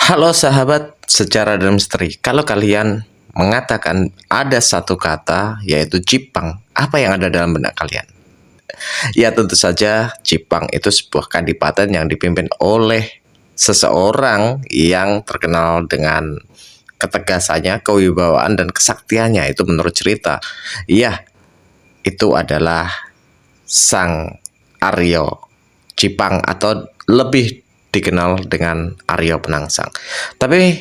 Halo sahabat sejarah dan misteri. Kalau kalian mengatakan ada satu kata yaitu Jipang, apa yang ada dalam benak kalian? Ya tentu saja Jipang itu sebuah kadipaten yang dipimpin oleh seseorang yang terkenal dengan ketegasannya, kewibawaan dan kesaktiannya itu menurut cerita. Iya, itu adalah Sang Aryo Jipang atau lebih dikenal dengan Aryo Penangsang. Tapi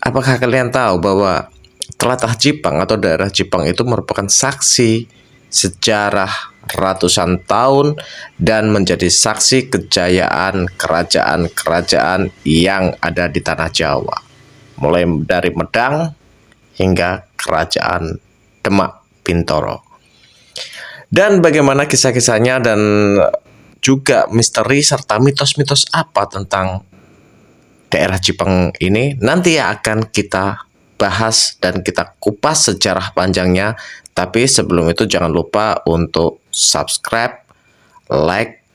apakah kalian tahu bahwa Telatah Jipang atau daerah Jipang itu merupakan saksi sejarah ratusan tahun dan menjadi saksi kejayaan kerajaan-kerajaan yang ada di tanah Jawa, mulai dari Medang hingga kerajaan Demak Bintoro. Dan bagaimana kisah-kisahnya dan juga misteri serta mitos-mitos apa tentang daerah Jipang ini nanti akan kita bahas dan kita kupas sejarah panjangnya. Tapi sebelum itu jangan lupa untuk subscribe, like,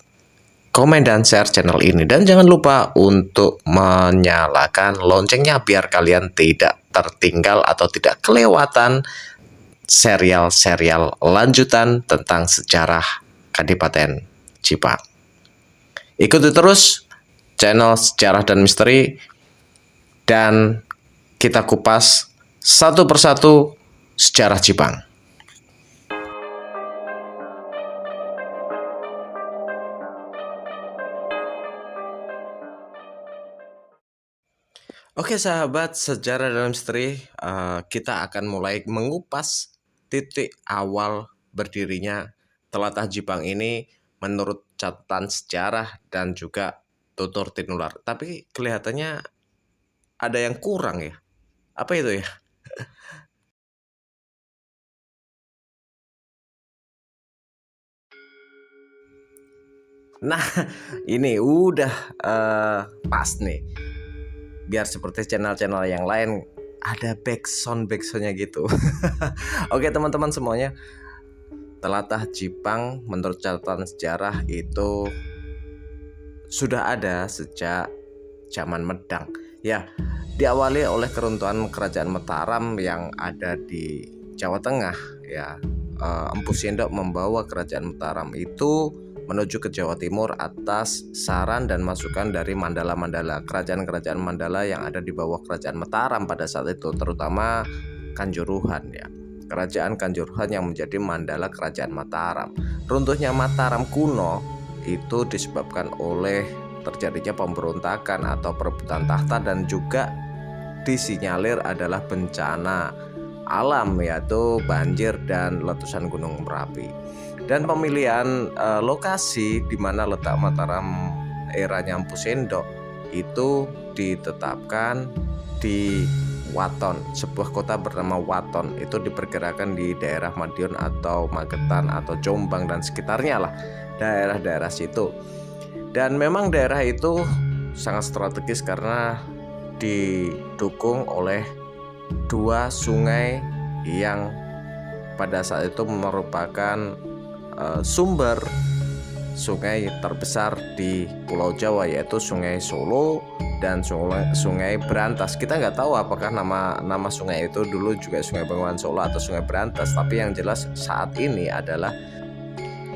komen dan share channel ini, dan jangan lupa untuk menyalakan loncengnya biar kalian tidak tertinggal atau tidak kelewatan serial-serial lanjutan tentang sejarah Kadipaten Jipang. Ikuti terus channel Sejarah dan Misteri dan kita kupas satu persatu sejarah Jipang. Oke sahabat sejarah dan misteri, kita akan mulai mengupas titik awal berdirinya Telatah Jipang ini menurut catatan sejarah dan juga tutur tinular. Tapi kelihatannya ada yang kurang ya. Apa itu ya? Nah, ini udah pas nih. Biar seperti channel-channel yang lain ada backsoundnya gitu. Oke teman-teman semuanya, Telatah Jipang menurut catatan sejarah itu sudah ada sejak zaman Medang. Ya, diawali oleh keruntuhan kerajaan Mataram yang ada di Jawa Tengah. Ya, Empu Sindok membawa kerajaan Mataram itu menuju ke Jawa Timur atas saran dan masukan dari Mandala-Mandala, kerajaan-kerajaan Mandala yang ada di bawah kerajaan Mataram pada saat itu, terutama Kanjuruhan ya. Kerajaan Kanjuruhan yang menjadi Mandala kerajaan Mataram. Runtuhnya Mataram kuno itu disebabkan oleh terjadinya pemberontakan atau perebutan tahta dan juga disinyalir adalah bencana alam yaitu banjir dan letusan gunung Merapi. Dan pemilihan lokasi di mana letak Mataram eranya Empu Sindok itu ditetapkan di Waton, sebuah kota bernama Waton. Itu diperkirakan di daerah Madiun atau Magetan atau Jombang dan sekitarnya lah, daerah-daerah situ. Dan memang daerah itu sangat strategis karena didukung oleh dua sungai yang pada saat itu merupakan sumber sungai terbesar di Pulau Jawa, yaitu Sungai Solo dan Sungai Berantas. Kita nggak tahu apakah nama sungai itu dulu juga Sungai Bengawan Solo atau Sungai Berantas, tapi yang jelas saat ini adalah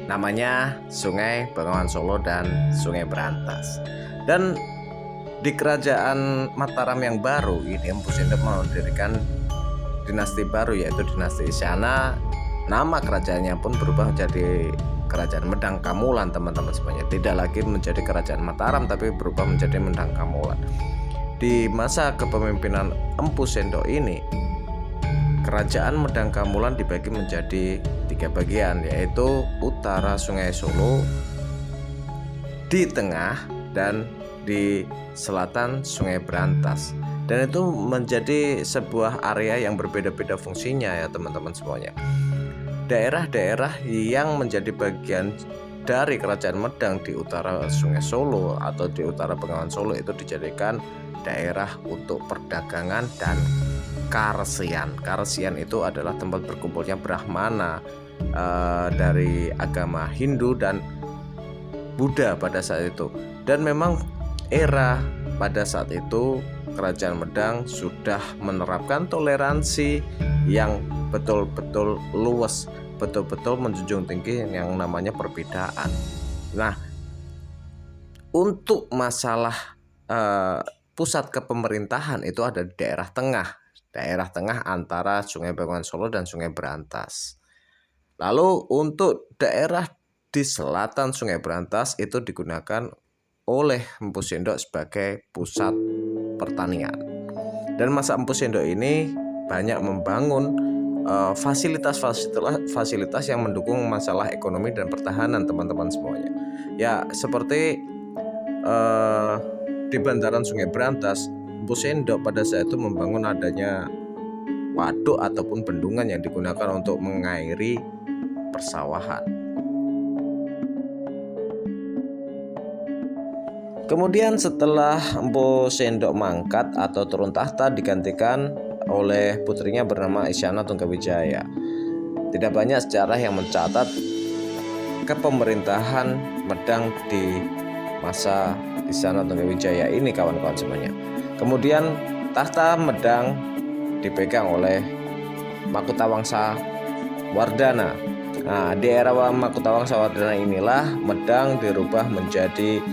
namanya Sungai Bengawan Solo dan Sungai Berantas. Dan di kerajaan Mataram yang baru ini Empu Sindok mendirikan dinasti baru yaitu dinasti Isyana. Nama kerajaannya pun berubah menjadi Kerajaan Medang Kamulan, teman-teman semuanya. Tidak lagi menjadi Kerajaan Mataram tapi berubah menjadi Medang Kamulan. Di masa kepemimpinan Empu Sindok ini, Kerajaan Medang Kamulan dibagi menjadi 3 bagian, yaitu utara Sungai Solo, di tengah, dan di selatan Sungai Berantas. Dan itu menjadi sebuah area yang berbeda-beda fungsinya ya teman-teman semuanya. Daerah-daerah yang menjadi bagian dari Kerajaan Medang di utara Sungai Solo atau di utara Bengawan Solo itu dijadikan daerah untuk perdagangan dan karesian. Karesian itu adalah tempat berkumpulnya Brahmana dari agama Hindu dan Buddha pada saat itu. Dan memang era pada saat itu Kerajaan Medang sudah menerapkan toleransi yang betul-betul luas, betul-betul menjunjung tinggi yang namanya perbedaan. Nah, untuk masalah pusat kepemerintahan itu ada di daerah tengah antara Sungai Bengawan Solo dan Sungai Berantas. Lalu untuk daerah di selatan Sungai Berantas itu digunakan oleh Empu Sendok sebagai pusat pertanian. Dan masa Empu Sendok ini banyak membangun fasilitas yang mendukung masalah ekonomi dan pertahanan teman-teman semuanya. Ya, seperti di bantaran Sungai Berantas, Empu Sendok pada saat itu membangun adanya waduk ataupun bendungan yang digunakan untuk mengairi persawahan. Kemudian setelah Empu Sendok mangkat atau turun tahta digantikan oleh putrinya bernama Isyana Tunggawijaya. Tidak banyak sejarah yang mencatat kepemerintahan Medang di masa Isyana Tunggawijaya ini kawan-kawan semuanya. Kemudian tahta Medang dipegang oleh Makutawangsa Wardana. Nah, di era Makutawangsa Wardana inilah Medang dirubah menjadi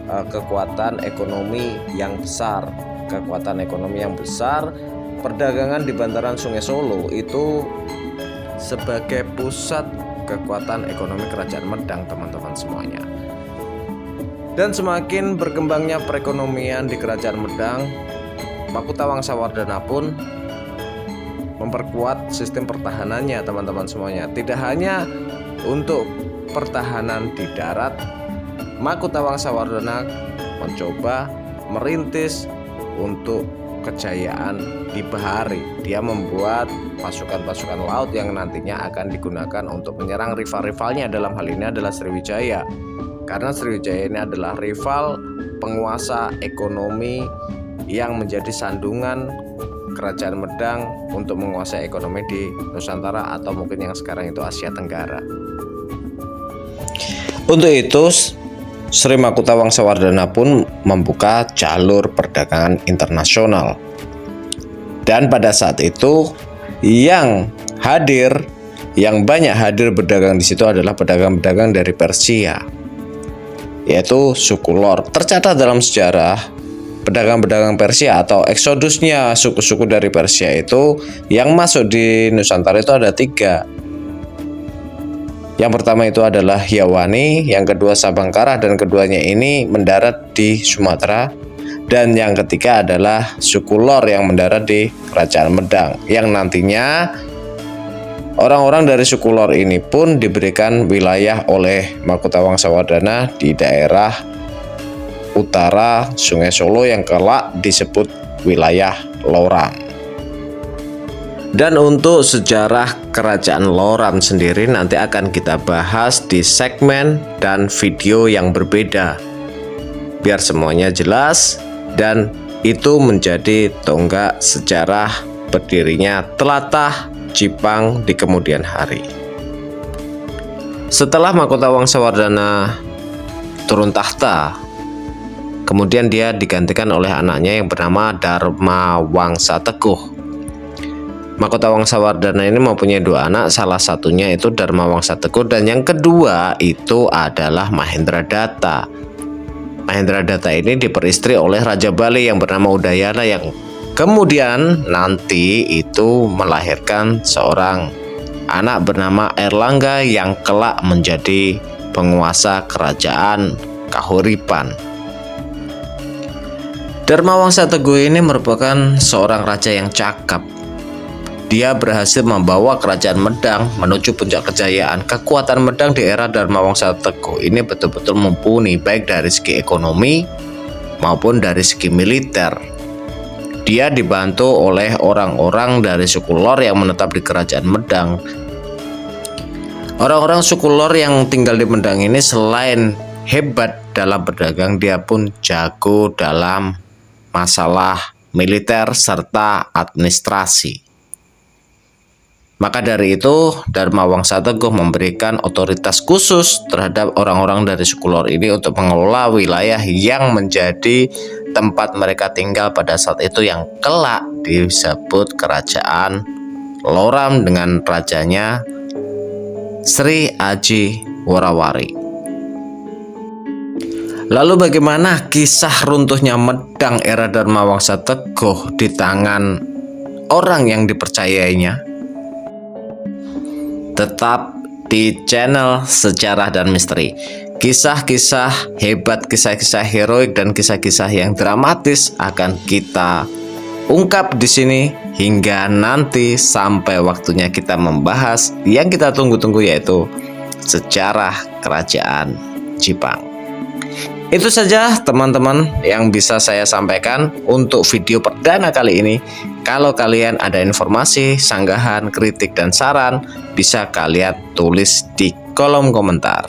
kekuatan ekonomi yang besar. Perdagangan di bantaran Sungai Solo itu sebagai pusat kekuatan ekonomi Kerajaan Medang teman-teman semuanya. Dan semakin berkembangnya perekonomian di Kerajaan Medang, Makutawangsa Wardana pun memperkuat sistem pertahanannya teman-teman semuanya. Tidak hanya untuk pertahanan di darat, Makutawangsa Wardana mencoba merintis untuk kejayaan di bahari. Dia membuat pasukan-pasukan laut yang nantinya akan digunakan untuk menyerang rival-rivalnya. Dalam hal ini adalah Sriwijaya, karena Sriwijaya ini adalah rival penguasa ekonomi yang menjadi sandungan Kerajaan Medang untuk menguasai ekonomi di Nusantara atau mungkin yang sekarang itu Asia Tenggara. Untuk itu Sri Makutawangsa Wardana pun membuka jalur perdagangan internasional. Dan pada saat itu yang banyak hadir berdagang di situ adalah pedagang-pedagang dari Persia, yaitu suku Lor. Tercatat dalam sejarah pedagang-pedagang Persia atau eksodusnya suku-suku dari Persia itu yang masuk di Nusantara itu ada 3. Yang pertama itu adalah Hyawani, yang kedua Sabangkara, dan keduanya ini mendarat di Sumatera. Dan yang ketiga adalah suku Lor yang mendarat di Kerajaan Medang, yang nantinya orang-orang dari suku Lor ini pun diberikan wilayah oleh Makutawangsa Wardana di daerah utara Sungai Solo yang kelak disebut wilayah Loram. Dan untuk sejarah Kerajaan Loram sendiri nanti akan kita bahas di segmen dan video yang berbeda, biar semuanya jelas dan itu menjadi tonggak sejarah berdirinya Tlatah Jipang di kemudian hari. Setelah Makutawangsa Wardana turun tahta, kemudian dia digantikan oleh anaknya yang bernama Darmawangsa Teguh. Makutawangsa Wardana ini mempunyai 2 anak, salah satunya itu Darmawangsa Teguh dan yang kedua itu adalah Mahendradatta. Mahendradatta ini diperistri oleh Raja Bali yang bernama Udayana yang kemudian nanti itu melahirkan seorang anak bernama Erlangga yang kelak menjadi penguasa kerajaan Kahuripan. Darmawangsa Teguh ini merupakan seorang raja yang cakap. Dia berhasil membawa Kerajaan Medang menuju puncak kejayaan. Kekuatan Medang di era Darmawangsa Teguh ini betul-betul mumpuni baik dari segi ekonomi maupun dari segi militer. Dia dibantu oleh orang-orang dari suku Lor yang menetap di Kerajaan Medang. Orang-orang suku Lor yang tinggal di Medang ini selain hebat dalam berdagang, dia pun jago dalam masalah militer serta administrasi. Maka dari itu, Dharma Wangsa Teguh memberikan otoritas khusus terhadap orang-orang dari suku Lor ini untuk mengelola wilayah yang menjadi tempat mereka tinggal pada saat itu, yang kelak disebut Kerajaan Loram dengan rajanya Sri Aji Worawari. Lalu bagaimana kisah runtuhnya Medang era Dharma Wangsa Teguh di tangan orang yang dipercayainya? Tetap di channel Sejarah dan Misteri. Kisah-kisah hebat, kisah-kisah heroik, dan kisah-kisah yang dramatis akan kita ungkap di sini hingga nanti sampai waktunya kita membahas yang kita tunggu-tunggu, yaitu sejarah Kerajaan Jipang. Itu saja teman-teman yang bisa saya sampaikan untuk video perdana kali ini. Kalau kalian ada informasi, sanggahan, kritik, dan saran, bisa kalian tulis di kolom komentar.